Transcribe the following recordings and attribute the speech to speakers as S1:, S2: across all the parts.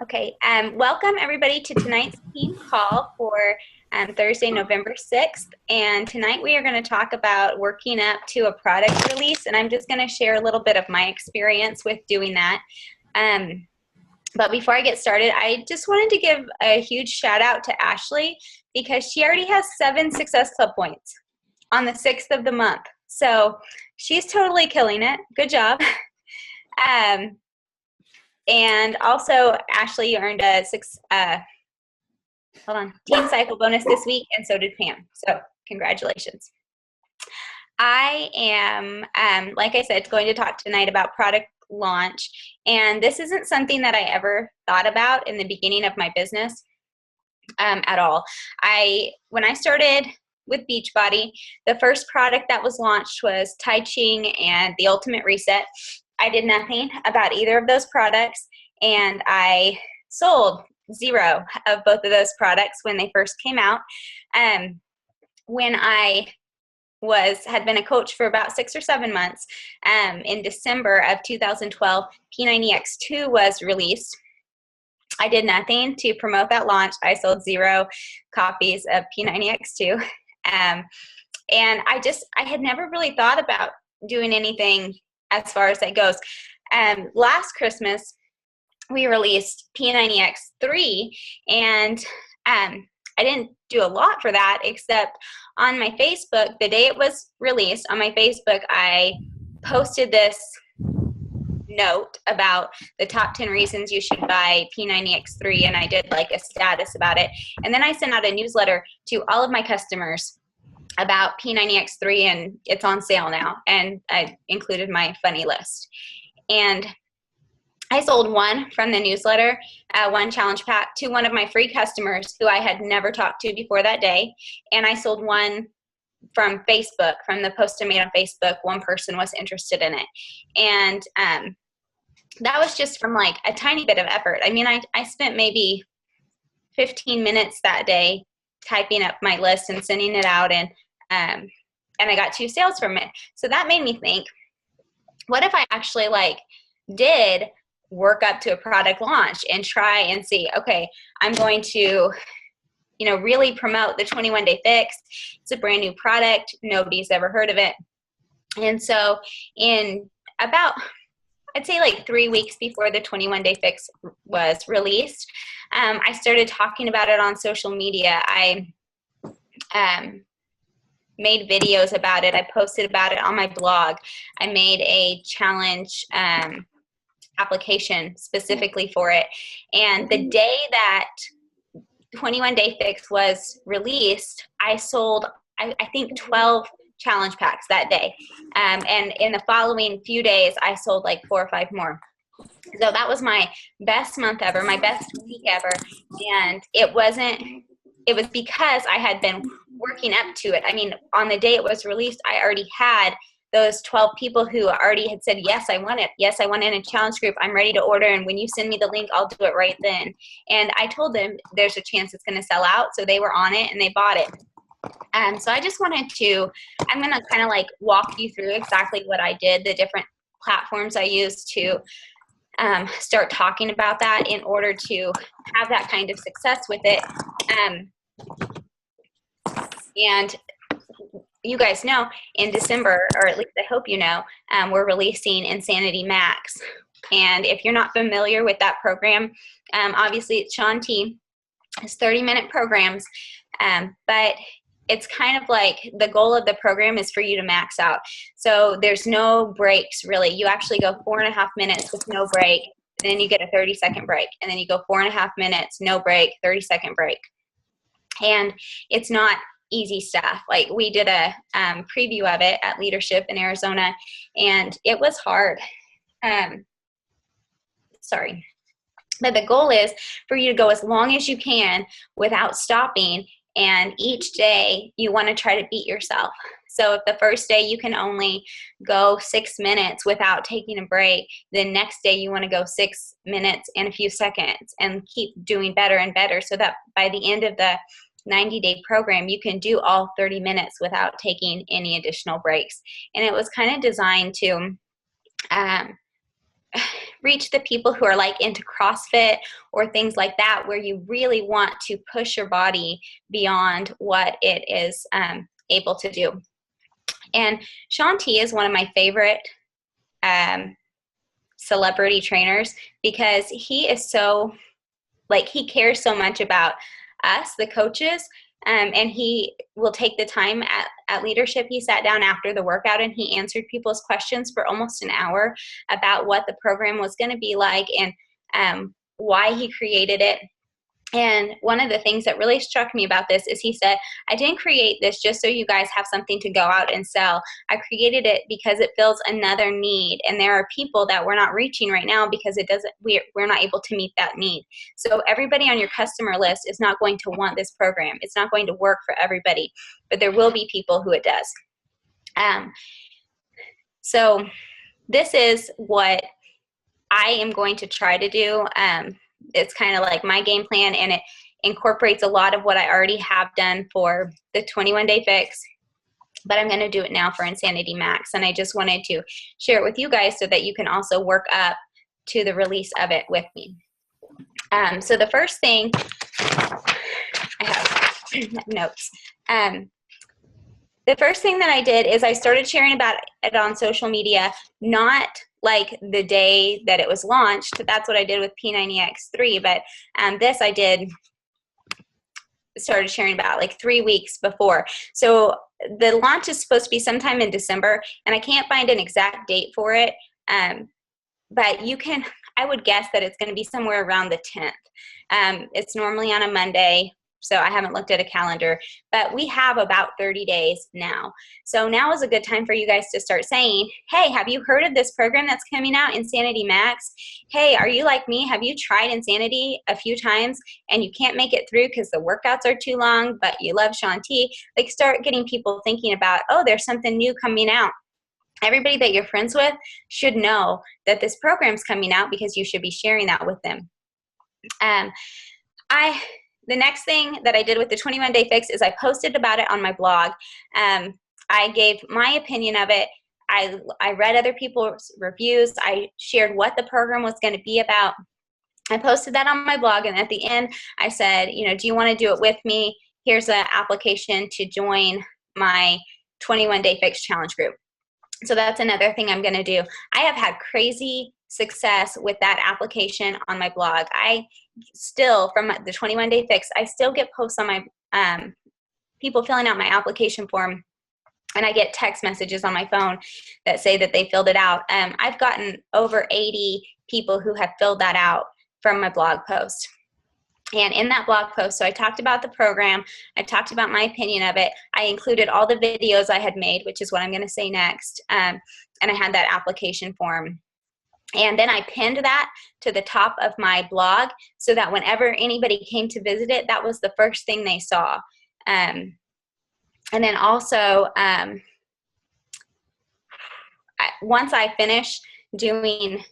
S1: Okay, welcome everybody to tonight's team call for Thursday, November 6th. And tonight we are going to talk about working up to a product release. And I'm just going to share a little bit of my experience with doing that. But before I get started, I just wanted to give a huge shout out to Ashley because she already has 7 Success Club points on the 6th of the month. So she's totally killing it. Good job. And also, Ashley earned a team cycle bonus this week, and so did Pam. So congratulations. I am, like I said, going to talk tonight about product launch. And this isn't something that I ever thought about in the beginning of my business at all. When I started with Beachbody, the first product that was launched was Tai Ching and the Ultimate Reset. I did nothing about either of those products, and I sold 0 of both of those products when they first came out. When I had been a coach for about 6 or 7 months, in December of 2012, P90X2 was released. I did nothing to promote that launch. I sold 0 copies of P90X2. And I had never really thought about doing anything as far as that goes. Last Christmas, we released P90X3, and I didn't do a lot for that, except on my Facebook, the day it was released, on my Facebook, I posted this note about the top 10 reasons you should buy P90X3, and I did like a status about it. And then I sent out a newsletter to all of my customers about P90X3, and it's on sale now, and I included my funny list. And I sold 1 from the newsletter, 1 challenge pack, to one of my free customers who I had never talked to before that day, and I sold 1 from Facebook, from the post I made on Facebook. 1 person was interested in it, and that was just from like a tiny bit of effort. I mean, I spent maybe 15 minutes that day typing up my list and sending it out, and I got 2 sales from it. So that made me think, what if I actually did work up to a product launch and try and see, okay, I'm going to, really promote the 21-day fix. It's a brand new product. Nobody's ever heard of it. And so in about, I'd say 3 weeks before the 21-day fix was released, I started talking about it on social media. I made videos about it. I posted about it on my blog. I made a challenge application specifically for it. And the day that 21-day fix was released, I sold, I think, 12 challenge packs that day. And in the following few days, I sold 4 or 5 more. So that was my best month ever, my best week ever. And it was because I had been working up to it. I mean, on the day it was released, I already had those 12 people who already had said, yes, I want it. Yes, I want it in a challenge group. I'm ready to order. And when you send me the link, I'll do it right then. And I told them there's a chance it's going to sell out. So they were on it and they bought it. So I just wanted to, I'm going to kind of walk you through exactly what I did, the different platforms I used to start talking about that in order to have that kind of success with it. And you guys know, in December, or at least I hope you know, we're releasing Insanity Max. And if you're not familiar with that program, obviously it's Shaun T. It's 30-minute programs, but it's kind of the goal of the program is for you to max out. So there's no breaks, really. You actually go 4.5 minutes with no break, and then you get a 30-second break. And then you go 4.5 minutes, no break, 30-second break. And it's not easy stuff. We did a preview of it at Leadership in Arizona, and it was hard. But the goal is for you to go as long as you can without stopping, and each day you want to try to beat yourself. So if the first day you can only go 6 minutes without taking a break, the next day you want to go 6 minutes and a few seconds, and keep doing better and better, so that by the end of the 90-day program, you can do all 30 minutes without taking any additional breaks. And it was kind of designed to reach the people who are like into CrossFit or things like that, where you really want to push your body beyond what it is able to do. And Shaun T is one of my favorite celebrity trainers, because he is so, like, he cares so much about us, the coaches, and he will take the time at leadership. He sat down after the workout and he answered people's questions for almost an hour about what the program was going to be like and why he created it. And one of the things that really struck me about this is he said, I didn't create this just so you guys have something to go out and sell. I created it because it fills another need. And there are people that we're not reaching right now because we're not able to meet that need. So everybody on your customer list is not going to want this program. It's not going to work for everybody, but there will be people who it does. So this is what I am going to try to do. It's kind of like my game plan, and it incorporates a lot of what I already have done for the 21-day fix, but I'm going to do it now for Insanity Max. And I just wanted to share it with you guys so that you can also work up to the release of it with me. So the first thing, I have notes. The first thing that I did is I started sharing about it on social media, not like the day that it was launched. That's what I did with P90X3, but this I started sharing about like 3 weeks before. So the launch is supposed to be sometime in December, and I can't find an exact date for it, but I would guess that it's going to be somewhere around the 10th. It's normally on a Monday, so I haven't looked at a calendar, but we have about 30 days now. So now is a good time for you guys to start saying, hey, have you heard of this program that's coming out, Insanity Max? Hey, are you like me? Have you tried Insanity a few times and you can't make it through because the workouts are too long, but you love Shaun T? Like, start getting people thinking about, oh, there's something new coming out. Everybody that you're friends with should know that this program's coming out, because you should be sharing that with them. The next thing that I did with the 21-day fix is I posted about it on my blog. I gave my opinion of it. I read other people's reviews. I shared what the program was going to be about. I posted that on my blog, and at the end I said, do you want to do it with me? Here's an application to join my 21-day fix challenge group. So that's another thing I'm going to do. I have had crazy success with that application on my blog. I still, from the 21-day fix, I still get posts on my people filling out my application form, and I get text messages on my phone that say that they filled it out. I've gotten over 80 people who have filled that out from my blog post. And in that blog post, so I talked about the program, I talked about my opinion of it, I included all the videos I had made, which is what I'm going to say next, and I had that application form. And then I pinned that to the top of my blog so that whenever anybody came to visit it, that was the first thing they saw. And then also, once I finish doing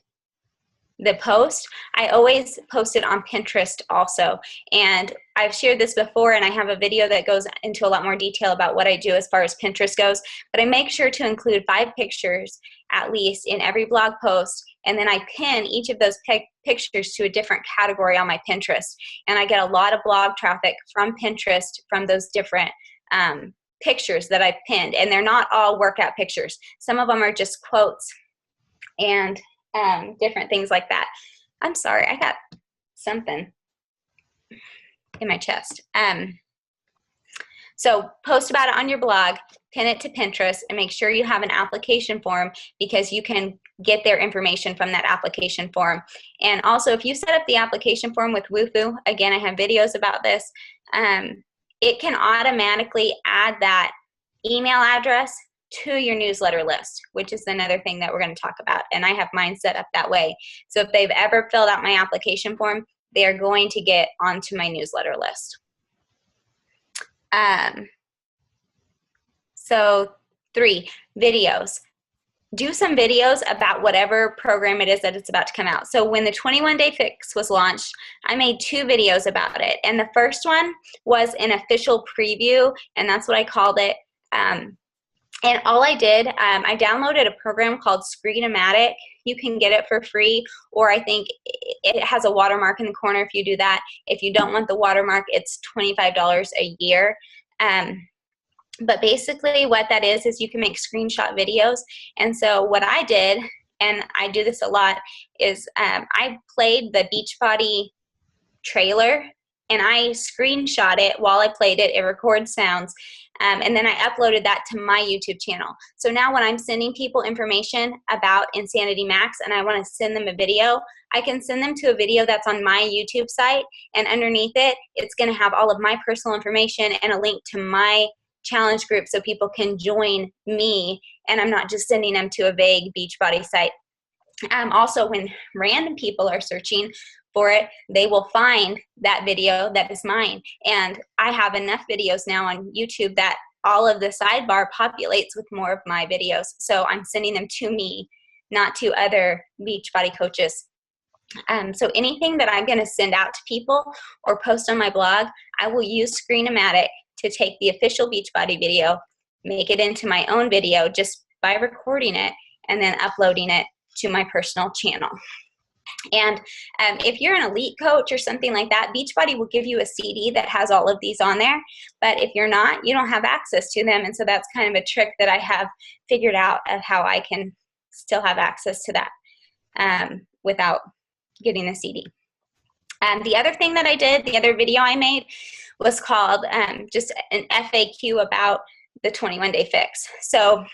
S1: the post, I always post it on Pinterest also. And I've shared this before, and I have a video that goes into a lot more detail about what I do as far as Pinterest goes. But I make sure to include 5 pictures at least in every blog post, and then I pin each of those pictures to a different category on my Pinterest. And I get a lot of blog traffic from Pinterest from those different pictures that I've pinned. And they're not all workout pictures. Some of them are just quotes and different things like that. I'm sorry, I got something in my chest. So post about it on your blog, pin it to Pinterest, and make sure you have an application form, because you can get their information from that application form. And also, if you set up the application form with Wufoo, again, I have videos about this, it can automatically add that email address to your newsletter list, which is another thing that we're going to talk about. And I have mine set up that way. So if they've ever filled out my application form, they are going to get onto my newsletter list. So 3, videos. Do some videos about whatever program it is that it's about to come out. So when the 21-day fix was launched, I made 2 videos about it. And the first one was an official preview, and that's what I called it. And all I did, I downloaded a program called Screenomatic. You can get it for free, or I think it has a watermark in the corner if you do that. If you don't want the watermark, it's $25 a year. But basically what that is you can make screenshot videos. And so what I did, and I do this a lot, is I played the Beachbody trailer and I screenshot it while I played it. It records sounds. And then I uploaded that to my YouTube channel. So now when I'm sending people information about Insanity Max and I want to send them a video, I can send them to a video that's on my YouTube site, and underneath it, it's going to have all of my personal information and a link to my challenge group so people can join me, and I'm not just sending them to a vague Beachbody site. Also, when random people are searching for it, they will find that video that is mine. And I have enough videos now on YouTube that all of the sidebar populates with more of my videos. So I'm sending them to me, not to other Beachbody coaches. So anything that I'm going to send out to people or post on my blog, I will use Screenomatic to take the official Beachbody video, make it into my own video just by recording it, and then uploading it to my personal channel. And if you're an elite coach or something like that, Beachbody will give you a CD that has all of these on there. But if you're not, you don't have access to them. And so that's kind of a trick that I have figured out of how I can still have access to that without getting the CD. The other thing that I did, the other video I made, was called just an FAQ about the 21-day fix. So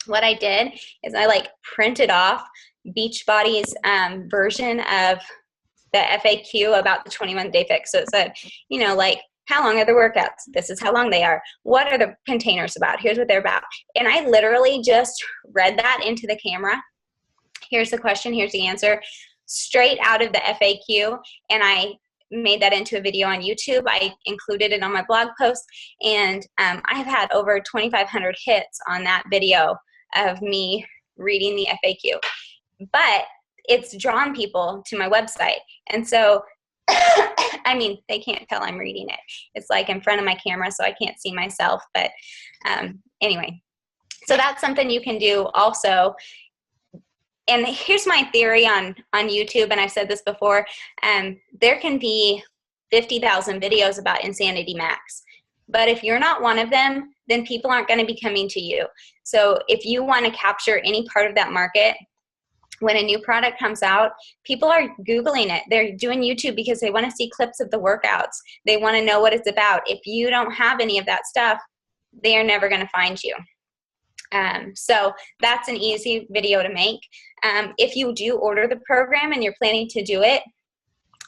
S1: what I did is I printed off Beachbody's version of the FAQ about the 21-day fix. So it said, how long are the workouts? This is how long they are. What are the containers about? Here's what they're about. And I literally just read that into the camera. Here's the question, here's the answer, straight out of the FAQ. And I made that into a video on YouTube. I included it on my blog post. And I've had over 2,500 hits on that video of me reading the FAQ. But it's drawn people to my website. And so, I mean, they can't tell I'm reading it. It's like in front of my camera, so I can't see myself. But anyway, so that's something you can do also. And here's my theory on YouTube, and I've said this before. There can be 50,000 videos about Insanity Max. But if you're not one of them, then people aren't going to be coming to you. So if you want to capture any part of that market, when a new product comes out, people are Googling it. They're doing YouTube because they want to see clips of the workouts. They want to know what it's about. If you don't have any of that stuff, they are never going to find you. So that's an easy video to make. If you do order the program and you're planning to do it,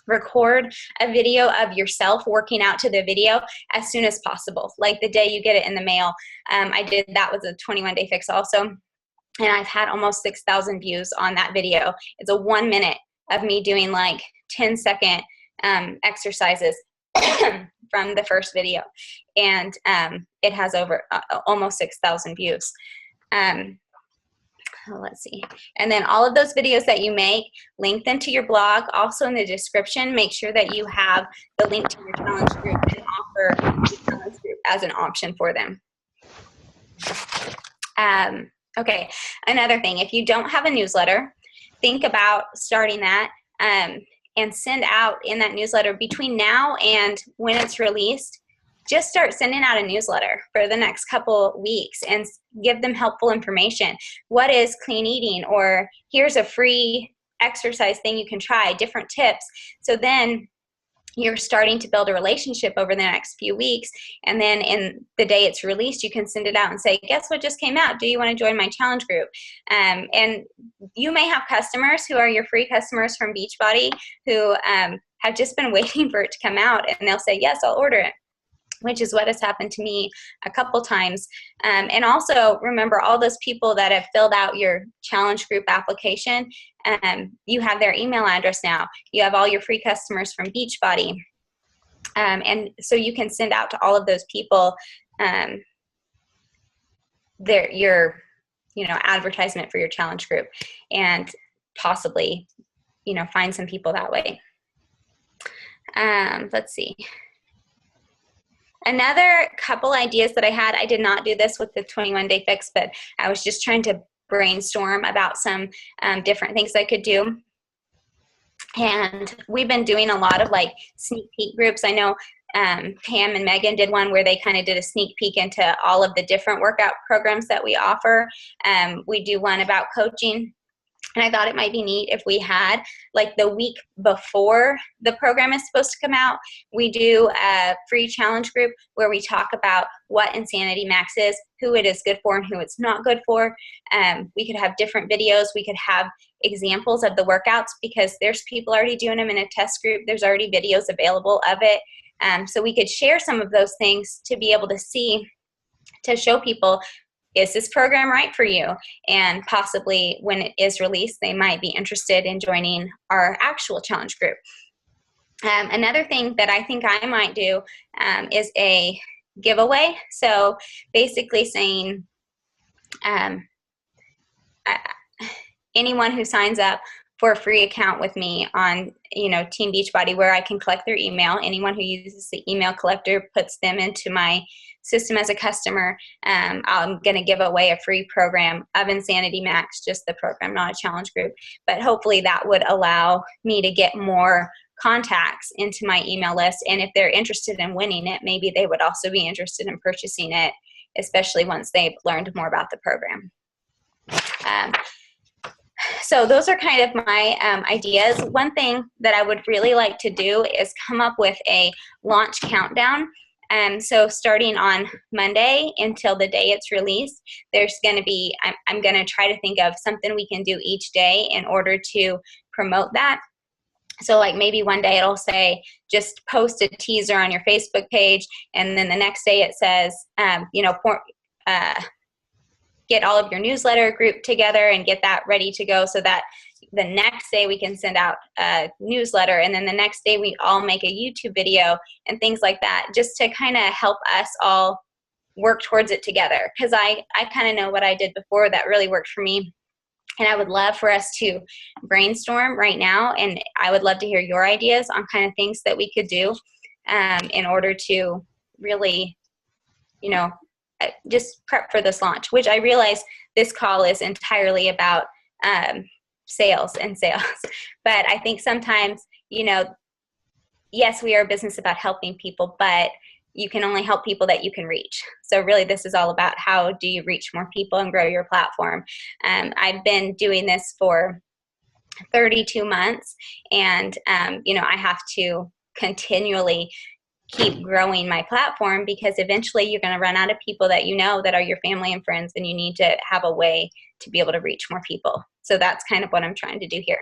S1: record a video of yourself working out to the video as soon as possible, like the day you get it in the mail. I did that with a 21-day fix also. And I've had almost 6,000 views on that video. It's a 1 minute of me doing 10-second exercises from the first video. And it has over almost 6,000 views. Let's see. And then all of those videos that you make, link them to your blog. Also in the description, make sure that you have the link to your challenge group and offer the challenge group as an option for them. Okay, another thing, if you don't have a newsletter, think about starting that and send out in that newsletter between now and when it's released. Just start sending out a newsletter for the next couple weeks and give them helpful information. What is clean eating? Or here's a free exercise thing you can try, different tips. So then you're starting to build a relationship over the next few weeks. And then in the day it's released, you can send it out and say, guess what just came out? Do you want to join my challenge group? And you may have customers who are your free customers from Beachbody who have just been waiting for it to come out, and they'll say, yes, I'll order it, which is what has happened to me a couple times. And also remember all those people that have filled out your challenge group application, you have their email address now. You have all your free customers from Beachbody. And so you can send out to all of those people your advertisement for your challenge group, and possibly find some people that way. Let's see. Another couple ideas that I had, I did not do this with the 21-day fix, but I was just trying to brainstorm about some different things I could do. And we've been doing a lot of like sneak peek groups. I know Pam and Megan did one where they kind of did a sneak peek into all of the different workout programs that we offer. We do one about coaching. And I thought it might be neat if we had, like the week before the program is supposed to come out, we do a free challenge group where we talk about what Insanity Max is, who it is good for and who it's not good for. We could have different videos. We could have examples of the workouts because there's people already doing them in a test group. There's already videos available of it. So we could share some of those things to be able to see, to show people, is this program right for you? And possibly when it is released, they might be interested in joining our actual challenge group. Another thing that I think I might do is a giveaway. So basically saying anyone who signs up for a free account with me on, Team Beachbody, where I can collect their email. Anyone who uses the email collector puts them into my system as a customer. I'm going to give away a free program of Insanity Max, just the program, not a challenge group. But hopefully that would allow me to get more contacts into my email list. And if they're interested in winning it, maybe they would also be interested in purchasing it, especially once they've learned more about the program. So those are kind of my ideas. One thing that I would really like to do is come up with a launch countdown. So starting on Monday until the day it's released, there's going to be, I'm going to try to think of something we can do each day in order to promote that. So like maybe one day it'll say, just post a teaser on your Facebook page. And then the next day it says, get all of your newsletter group together and get that ready to go so that the next day we can send out a newsletter, and then the next day we all make a YouTube video and things like that, just to kind of help us all work towards it together. Because I kind of know what I did before that really worked for me. And I would love for us to brainstorm right now, and I would love to hear your ideas on kind of things that we could do in order to really, just prep for this launch, which I realize this call is entirely about sales. But I think sometimes, yes, we are a business about helping people, but you can only help people that you can reach. So really this is all about how do you reach more people and grow your platform. I've been doing this for 32 months and, I have to continually keep growing my platform because eventually you're going to run out of people that that are your family and friends, and you need to have a way to be able to reach more people. So that's kind of what I'm trying to do here.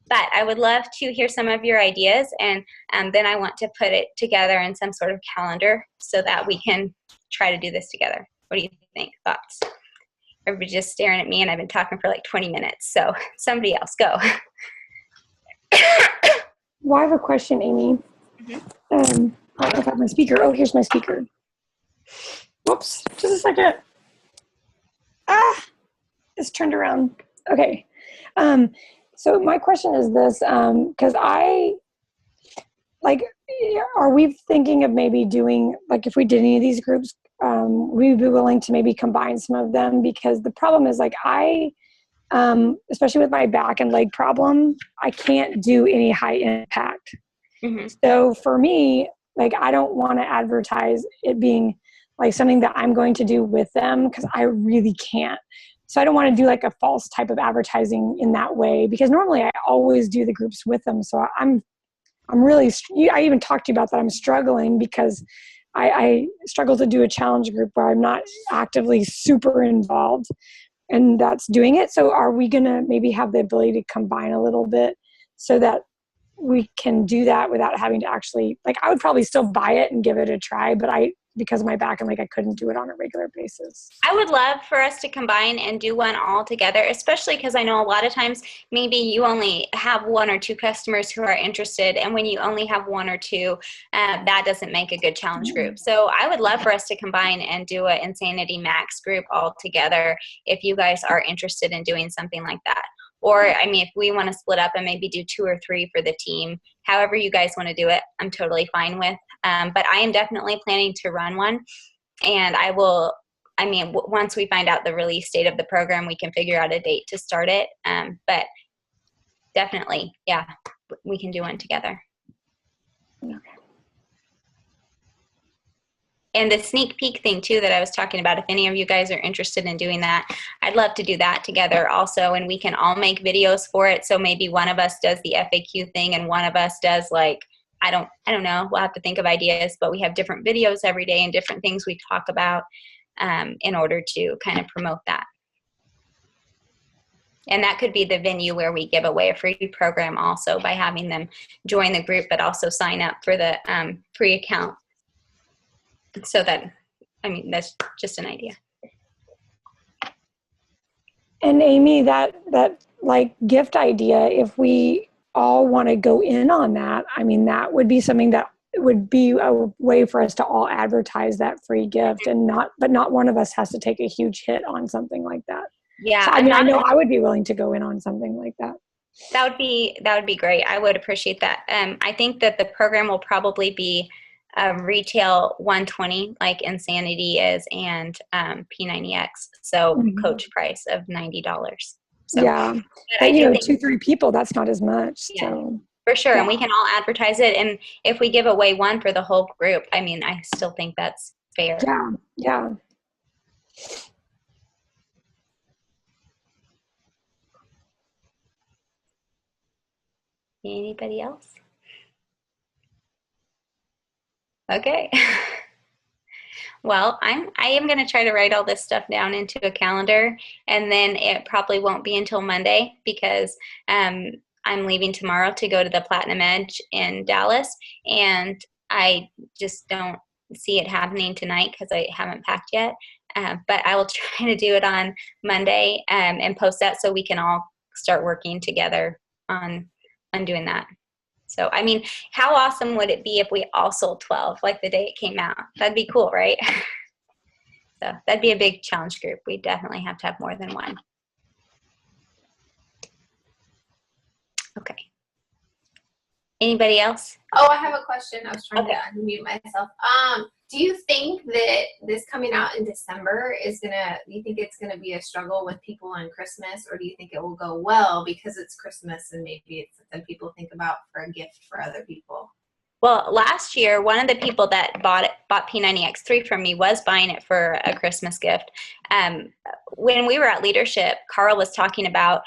S1: But I would love to hear some of your ideas, and then I want to put it together in some sort of calendar so that we can try to do this together. What do you think? Thoughts? Everybody's just staring at me, and I've been talking for like 20 minutes. So somebody else, go.
S2: Well, I have a question, Amy. Mm-hmm. I don't know if I have my speaker. Oh, here's my speaker. Whoops, just a second. It's turned around. Okay. So my question is this, because are we thinking of maybe doing, like if we did any of these groups, we'd be willing to maybe combine some of them, because the problem is especially with my back and leg problem, I can't do any high impact. Mm-hmm. So for me, I don't want to advertise it being like something that I'm going to do with them, because I really can't. So I don't want to do like a false type of advertising in that way, because normally I always do the groups with them. So I'm really, I even talked to you about that. I'm struggling because I struggle to do a challenge group where I'm not actively super involved, and that's doing it. So are we going to maybe have the ability to combine a little bit so that we can do that without having to actually, I would probably still buy it and give it a try, but because of my back, and I couldn't do it on a regular basis.
S1: I would love for us to combine and do one all together, especially because I know a lot of times maybe you only have one or two customers who are interested, and when you only have one or two, that doesn't make a good challenge group. So I would love for us to combine and do an Insanity Max group all together if you guys are interested in doing something like that. Or, I mean, if we want to split up and maybe do 2 or 3 for the team, however you guys want to do it, I'm totally fine with. But I am definitely planning to run one. And I will, I mean, once we find out the release date of the program, we can figure out a date to start it. But definitely, yeah, we can do one together.
S2: Okay.
S1: And the sneak peek thing too that I was talking about, if any of you guys are interested in doing that, I'd love to do that together also, and we can all make videos for it. So maybe one of us does the FAQ thing and one of us does, like, I don't know, we'll have to think of ideas, but we have different videos every day and different things we talk about in order to kind of promote that. And that could be the venue where we give away a free program also, by having them join the group but also sign up for the free account. So that, I mean, that's just an idea.
S2: And Amy, that like gift idea, if we all want to go in on that, I mean, that would be something that would be a way for us to all advertise that free gift, and not one of us has to take a huge hit on something like that.
S1: Yeah.
S2: So, I mean, I know I would be willing to go in on something like that.
S1: That would be great. I would appreciate that. I think that the program will probably be retail $120 like Insanity is, and P90X, so coach price of $90. So
S2: yeah, but you know, 2-3 people, that's not as much.
S1: Yeah,
S2: so
S1: for sure.
S2: Yeah.
S1: And we can all advertise it, and if we give away one for the whole group, I mean, I still think that's fair.
S2: Yeah.
S1: Anybody else? Okay. Well, I am going to try to write all this stuff down into a calendar, and then it probably won't be until Monday, because I'm leaving tomorrow to go to the Platinum Edge in Dallas, and I just don't see it happening tonight because I haven't packed yet. But I will try to do it on Monday and post that so we can all start working together on doing that. So, I mean, how awesome would it be if we all sold 12 like the day it came out? That'd be cool, right? So that'd be a big challenge group. We definitely have to have more than one. Okay. Anybody else?
S3: Oh, I have a question. I was trying to unmute myself. Do you think that this coming out in December do you think it's gonna be a struggle with people on Christmas, or do you think it will go well because it's Christmas and maybe it's something people think about for a gift for other people?
S1: Well, last year, one of the people that bought P90X3 from me was buying it for a Christmas gift. When we were at Leadership, Carl was talking about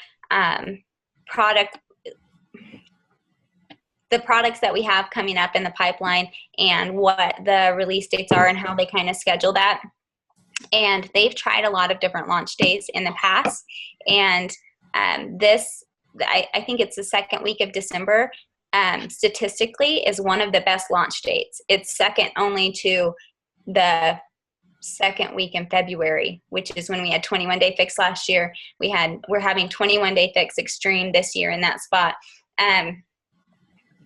S1: the products that we have coming up in the pipeline and what the release dates are and how they kind of schedule that. And they've tried a lot of different launch days in the past. And I think it's the second week of December, statistically is one of the best launch dates. It's second only to the second week in February, which is when we had 21 Day Fix last year. We're having 21 Day Fix Extreme this year in that spot.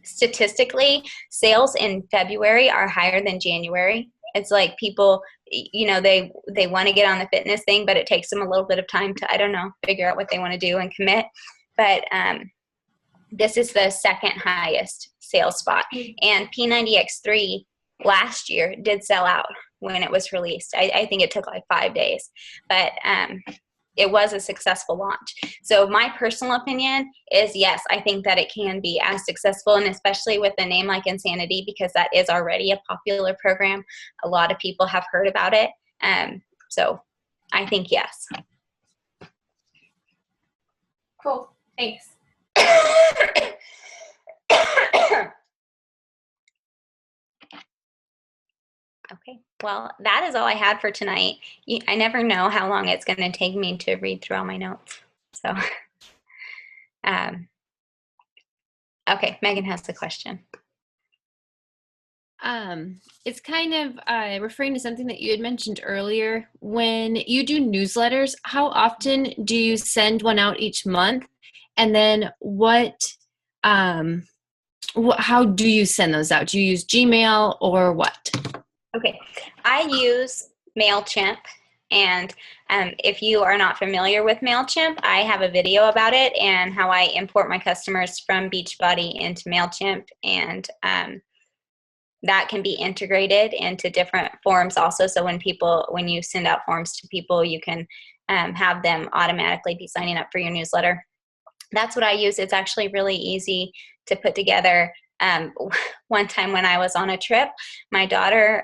S1: Statistically, sales in February are higher than January. It's like people, you know, they want to get on the fitness thing, but it takes them a little bit of time to, I don't know, figure out what they want to do and commit. But this is the second highest sales spot. And P90X3 last year did sell out when it was released. I think it took like 5 days, but it was a successful launch. So my personal opinion is, yes, I think that it can be as successful, and especially with a name like Insanity, because that is already a popular program. A lot of people have heard about it. So I think yes.
S3: Cool. Thanks.
S1: Okay, well, that is all I had for tonight. I never know how long it's going to take me to read through all my notes. So, okay, Megan has a question.
S4: It's kind of referring to something that you had mentioned earlier. When you do newsletters, how often do you send one out each month? And then how do you send those out? Do you use Gmail or what?
S1: Okay, I use MailChimp, And if you are not familiar with MailChimp, I have a video about it and how I import my customers from Beachbody into MailChimp. And that can be integrated into different forms also. So when you send out forms to people, you can have them automatically be signing up for your newsletter. That's what I use. It's actually really easy to put together. One time when I was on a trip, my daughter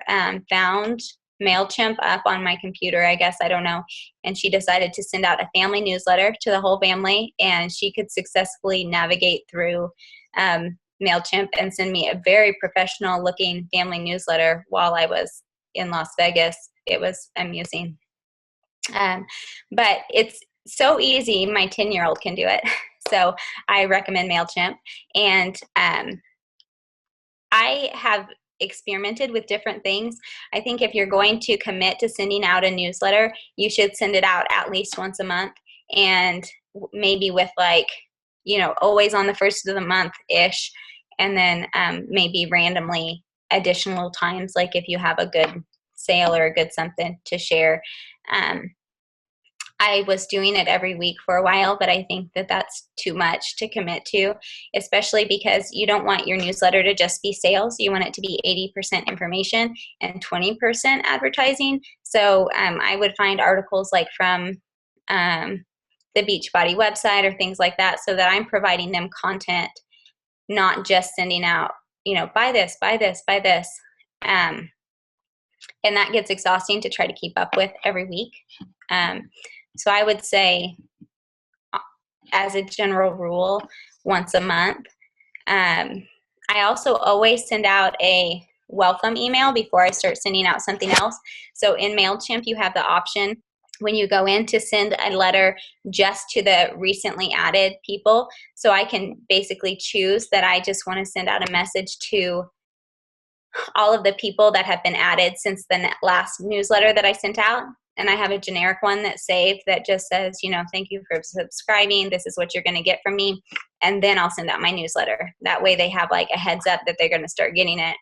S1: found MailChimp up on my computer, I guess, I don't know, and she decided to send out a family newsletter to the whole family, and she could successfully navigate through MailChimp and send me a very professional looking family newsletter while I was in Las Vegas. It was amusing. But it's so easy, my 10-year-old can do it. So I recommend MailChimp. And I have experimented with different things. I think if you're going to commit to sending out a newsletter, you should send it out at least once a month, and maybe with always on the first of the month-ish, and then maybe randomly additional times, like if you have a good sale or a good something to share. I was doing it every week for a while, but I think that that's too much to commit to, especially because you don't want your newsletter to just be sales. You want it to be 80% information and 20% advertising. So I would find articles like from the Beachbody website or things like that, so that I'm providing them content, not just sending out, buy this, buy this, buy this. And that gets exhausting to try to keep up with every week. So I would say, as a general rule, once a month. I also always send out a welcome email before I start sending out something else. So in MailChimp, you have the option when you go in to send a letter just to the recently added people. So I can basically choose that I just want to send out a message to all of the people that have been added since the last newsletter that I sent out. And I have a generic one that's saved that just says, thank you for subscribing. This is what you're going to get from me. And then I'll send out my newsletter. That way they have like a heads up that they're going to start getting it,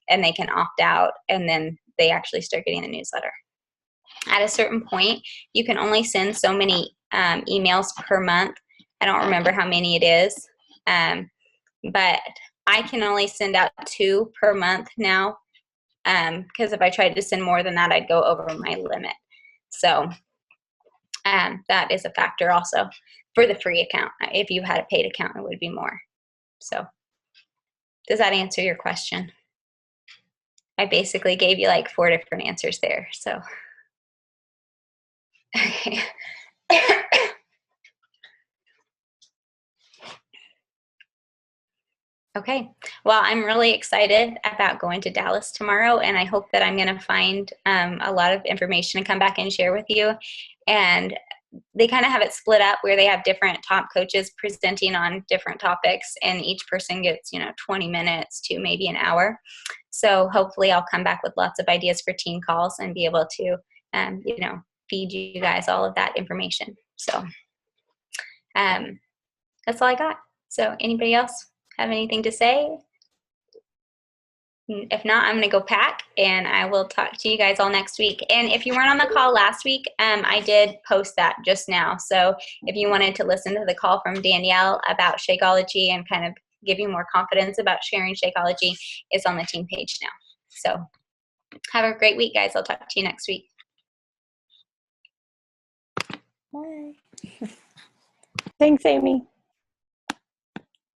S1: and they can opt out, and then they actually start getting the newsletter. At a certain point, you can only send so many emails per month. I don't remember how many it is, but I can only send out 2 per month now, because if I tried to send more than that, I'd go over my limit. So that is a factor also for the free account. If you had a paid account, it would be more. So does that answer your question? I basically gave you like 4 different answers there. So okay. Okay, well, I'm really excited about going to Dallas tomorrow, and I hope that I'm going to find a lot of information and come back and share with you. And they kind of have it split up where they have different top coaches presenting on different topics, and each person gets 20 minutes to maybe an hour. So hopefully I'll come back with lots of ideas for team calls and be able to feed you guys all of that information. So that's all I got. So anybody else have anything to say? If not, I'm going to go pack, and I will talk to you guys all next week. And if you weren't on the call last week, I did post that just now. So if you wanted to listen to the call from Danielle about Shakeology and kind of give you more confidence about sharing Shakeology, it's on the team page now. So have a great week, guys. I'll talk to you next week.
S2: Bye. Thanks, Amy.